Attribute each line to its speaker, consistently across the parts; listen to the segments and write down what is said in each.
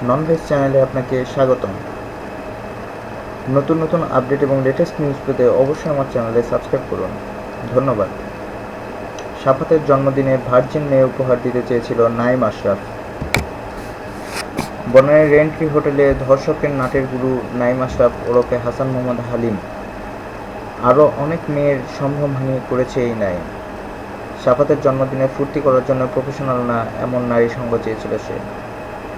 Speaker 1: Non veg চ্যানেলে আপনাকে স্বাগতম। নতুন নতুন আপডেট এবং লেটেস্ট নিউজ পেতে অবশ্যই আমার চ্যানেলে সাবস্ক্রাইব করুন। ধন্যবাদ। সাফাতের জন্মদিনে ভার্জিন মেয়ে উপহার দিতে চেয়েছিল নাইম আশরাফ। বনানীর রেন্ট্রি হোটেলে ধর্ষকের নাটের গুরু নাইম আশরাফ ওরফে হাসান মোহাম্মদ হালিম আরও অনেক মেয়ের সম্ভ্রমহানি করেছে এই নাইম। সাফাতের জন্মদিনে ফুর্তি করার জন্য প্রফেশনাল না এমন নারী সঙ্গ চেয়েছিল সে।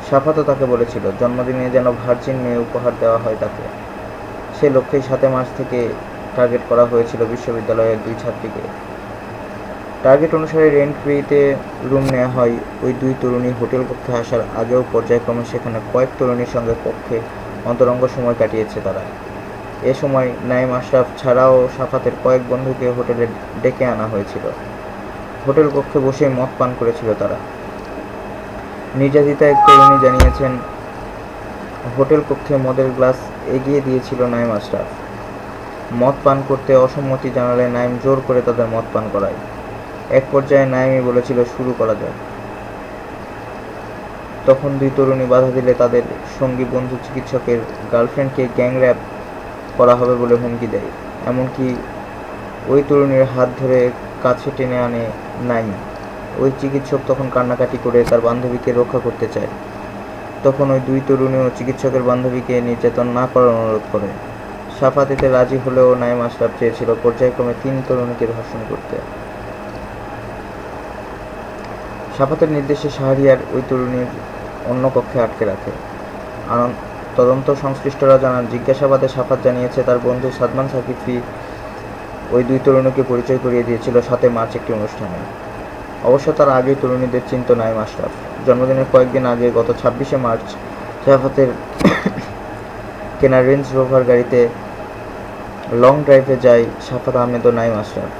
Speaker 1: সাফাতও তাকে বলেছিল জন্মদিনে যেন ভার্জিন মেয়ে উপহার দেওয়া হয় তাকে। সে লক্ষ্যেই 7 মার্চ থেকে টার্গেট করা হয়েছিল বিশ্ববিদ্যালয়ের 2 ছাত্রীকে। টার্গেট অনুসারে রেন্ট্রিতে রুম নেওয়া হয়। ওই 2 তরুণী হোটেল কক্ষে আসার আগেও পর্যায়ক্রমে সেখানে কয়েক তরুণীর সঙ্গে কক্ষে অন্তরঙ্গ সময় কাটিয়েছে তারা। এ সময় নাইম আশরাফ ছাড়াও সাফাতের কয়েক বন্ধুকে হোটেলে ডেকে আনা হয়েছিল। হোটেল কক্ষে বসেই মদ পান করেছিল তারা। নির্যাতিতা এক তরুণী জানিয়েছেন, হোটেল কক্ষে মদের গ্লাস এগিয়ে দিয়েছিল নাইম আশরাফ। মদ পান করতে অসম্মতি জানালে নাইম জোর করে তাদের মদ পান করায়। এক পর্যায়ে নাইমই বলেছিল শুরু করা যাক। তখন 2 তরুণী বাধা দিলে তাদের সঙ্গী বন্ধু চিকিৎসকের গার্লফ্রেন্ডকে গ্যাংরেপ করা হবে বলে হুমকি দেয়। এমনকি ওই তরুণীর হাত ধরে কাছে টেনে আনে নাইম। ওই চিকিৎসক তখন কান্নাকাটি করে তার বান্ধবীকে রক্ষা করতে চায়। তখন ওই 2 তরুণীও চিকিৎসকের বান্ধবীকে নির্যাতন না করার অনুরোধ করে। সাফাত এতে রাজি হলেও নাইম আশরাফ চেয়েছিল পর্যায়ক্রমে 3 তরুণীকে ধর্ষণ করতে। সাফাতের নির্দেশে শাহরিয়ার ওই তরুণীর অন্য কক্ষে আটকে রাখে। তদন্ত সংশ্লিষ্টরা জানান, জিজ্ঞাসাবাদে সাফাত জানিয়েছে তার বন্ধু সাদমান সাকিফি ওই 2 তরুণীকে পরিচয় করিয়ে দিয়েছিল 7 মার্চ একটি অনুষ্ঠানে। অবশ্য তার আগেই তরুণীদের চিনত নাইম আশরাফ। জন্মদিনের কয়েকদিন আগে গত 26শে মার্চ সাফাতের কেনা রেঞ্জ রোভার গাড়িতে লং ড্রাইভে যায় সাফাত আহমেদ ও নাইম আশরাফ।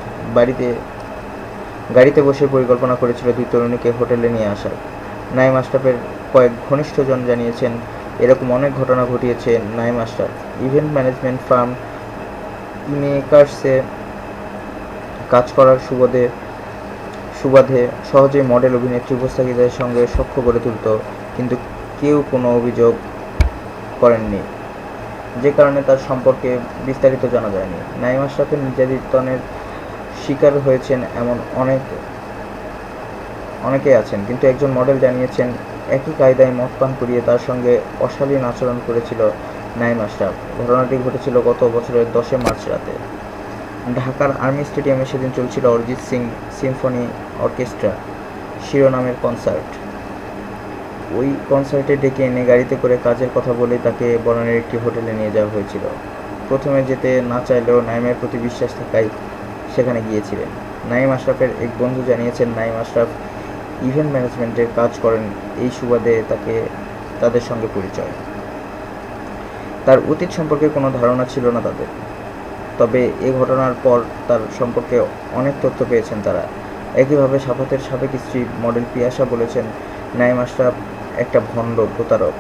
Speaker 1: গাড়িতে বসে পরিকল্পনা করেছিল 2 তরুণীকে হোটেলে নিয়ে আসার। নাইম আশরাফের কয়েক ঘনিষ্ঠজন জানিয়েছেন, এরকম অনেক ঘটনা ঘটিয়েছে Naim Ashraf. Event management firm মেকার্সে কাজ করার সুবাদে সহজেই মডেল অভিনেত্রী উপস্থাপিকাদের সঙ্গে সখ্য গড়ে তুলত, কিন্তু কেউ কোনো অভিযোগ করেননি, যে কারণে তার সম্পর্কে বিস্তারিত জানা যায়নি। নাইম আশরাফের নির্যাতনের শিকার হয়েছেন এমন অনেকেই আছেন, কিন্তু একজন মডেল জানিয়েছেন একই কায়দায় মদ পান করিয়ে তার সঙ্গে অশালীন আচরণ করেছিল নাইম আশরাফ। ঘটনাটি ঘটেছিল গত বছরের 10 মার্চ রাতে। ঢাকার আর্মি স্টেডিয়ামে সেদিন চলছিল অরিজিৎ সিং সিম্ফনি অর্কেস্ট্রা শিরোনামের কনসার্ট। ওই কনসার্টে ডেকে এনে গাড়িতে করে কাজের কথা বলেই তাকে বনানীর একটি হোটেলে নিয়ে যাওয়া হয়েছিল। প্রথমে যেতে না চাইলেও নাইমের প্রতি বিশ্বাস থাকায় সেখানে গিয়েছিলেন। নাইম আশরাফের এক বন্ধু জানিয়েছেন, নাইম আশরাফ ইভেন্ট ম্যানেজমেন্টের কাজ করেন, এই সুবাদে তাদের সঙ্গে পরিচয়। তার অতীত সম্পর্কে কোনো ধারণা ছিল না তাদের, তবে এ ঘটনার পর তার সম্পর্কে অনেক তথ্য পেয়েছেন তারা। একইভাবে সাফাতের সাবেক স্ত্রী মডেল পিয়াসা বলেছেন, নাইম আশরাফ একটা ভণ্ড প্রতারক।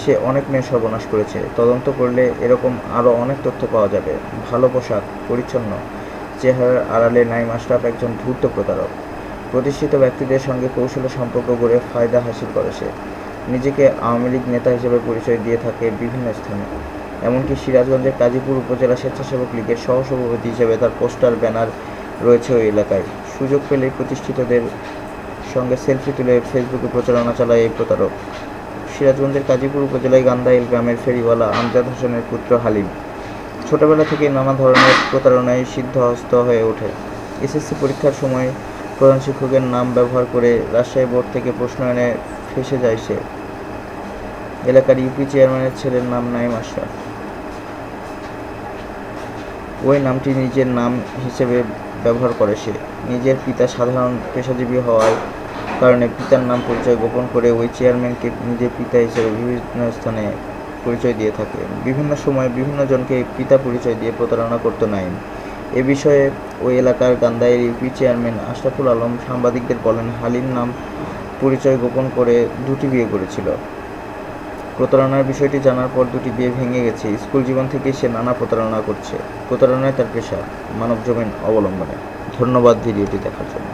Speaker 1: সে অনেক মেয়ে সর্বনাশ করেছে। তদন্ত করলে এরকম আরও অনেক তথ্য পাওয়া যাবে। ভালো পোশাক, পরিচ্ছন্ন চেহারার আড়ালে নাইম আশরাফ একজন ধূর্ত প্রতারক। প্রতিষ্ঠিত ব্যক্তিদের সঙ্গে কৌশলে সম্পর্ক গড়ে ফায়দা হাসিল করে সে। নিজেকে আওয়ামী লীগ নেতা হিসেবে পরিচয় দিয়ে থাকে বিভিন্ন স্থানে। এমনকি সিরাজগঞ্জের কাজীপুর উপজেলা স্বেচ্ছাসেবক লীগের সহসভাপতি হিসেবে তার পোস্টার ব্যানার রয়েছে ওই এলাকায়। সুযোগ পেলেই প্রতিষ্ঠিতদের সঙ্গে সেলফি তুলে ফেসবুকে প্রচারণা চালায় এই প্রতারক। সিরাজগঞ্জের কাজীপুর উপজেলায় গান্দাইল গ্রামের ফেরিওয়ালা আমজাদ হোসেনের পুত্র হালিম ছোটবেলা থেকে নানা ধরনের প্রতারণায় সিদ্ধহস্ত হয়ে ওঠে। এসএসসি পরীক্ষার সময় প্রধান শিক্ষকের নাম ব্যবহার করে রাজশাহী বোর্ড থেকে প্রশ্ন এনে ফেঁসে যায় সে। এলাকার ইউপি চেয়ারম্যানের ছেলের নাম নাইম আশরাফ। ওই নামটি নিজের নাম হিসেবে ব্যবহার করে সে। নিজের পিতা সাধারণ পেশাজীবী হওয়ার কারণে পিতার নাম পরিচয় গোপন করে ওই চেয়ারম্যানকে নিজের পিতা হিসেবে বিভিন্ন স্থানে পরিচয় দিয়ে থাকে। বিভিন্ন সময় বিভিন্ন জনকে পিতা পরিচয় দিয়ে প্রতারণা করত নাইম। এ বিষয়ে ওই এলাকার গান্দাইল ইউপি চেয়ারম্যান আশরাফুল আলম সাংবাদিকদের বলেন, হালিম নাম পরিচয় গোপন করে 2টি বিয়ে করেছিল। প্রতারণার বিষয়টি জানার পর 2টি বিয়ে ভেঙে গেছে। স্কুল জীবন থেকেই সে নানা প্রতারণা করছে। প্রতারণায় তার পেশা, মানব জমিন অবলম্বনে। ধন্যবাদ ভিডিওটি দেখার জন্য।